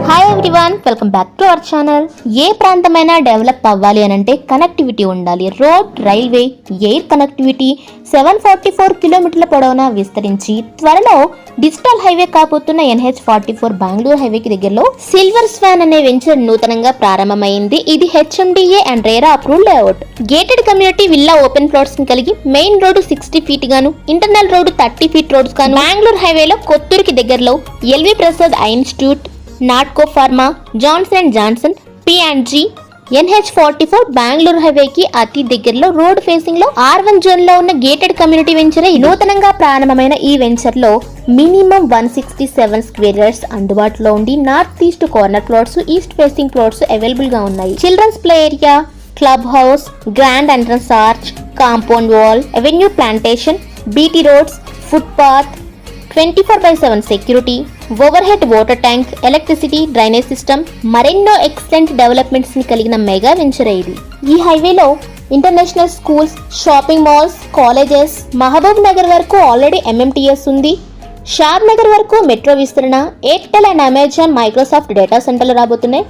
Hi everyone, welcome back to our channel. ఏ ప్రాంతమైనా develop అవ్వాలి అని అంటే కనెక్టివిటీ ఉండాలి. రోడ్, రైల్వే, ఎయిర్ కనెక్టివిటీ 744 కిలోమీటర్ల పొడవున విస్తరించి త్వరలో డిజిటల్ హైవే కాబోతున్న NH44 బెంగళూరు హైవేకి దగ్గరలో సిల్వర్ స్వాన్ అనే వెంచర్ నూతనంగా ప్రారంభమైంది. ఇది HMDA and RERA approved layout. Gated community villa open plots ని కలిగి మెయిన్ రోడ్డు 60 ఫీట్ గాను, ఇంటర్నల్ రోడ్డు 30 ఫీట్ రోడ్స్ గాను బెంగళూరు హైవేలో కొత్తూరుకి దగ్గరలో LV Prasad I institute, Natco pharma, Johnson and Johnson, P&G, NH44 Bengaluru హైవేకి అతి దగ్గరలో రోడ్ ఫేసింగ్ లో R1 జోన్ లో ఉన్న గేటెడ్ కమ్యూనిటీ వెంచర్. నూతనంగా ప్రారంభమైన ఈ వెంచర్ లో మినిమం 167 స్క్వేర్ యార్డ్స్ అందుబాటులో ఉండి north east corner plots, east facing plots available గా ఉన్నాయి. Children's play area, club house, grand entrance arch, compound wall, avenue plantation, BT roads, foot path, 24/7 security, over head water tank, electricity, drainage system, మరెన్నో excellent developments ని కలిగిన mega venture ఇది. ఈ హైవేలో international schools, shopping malls, colleges, Mahabubnagar వరకు already MMTS ఉంది. Shadnagar వరకు metro విస్తరణ, Airtel and Amazon, Microsoft data సెంటర్లు రాబోతున్నాయి.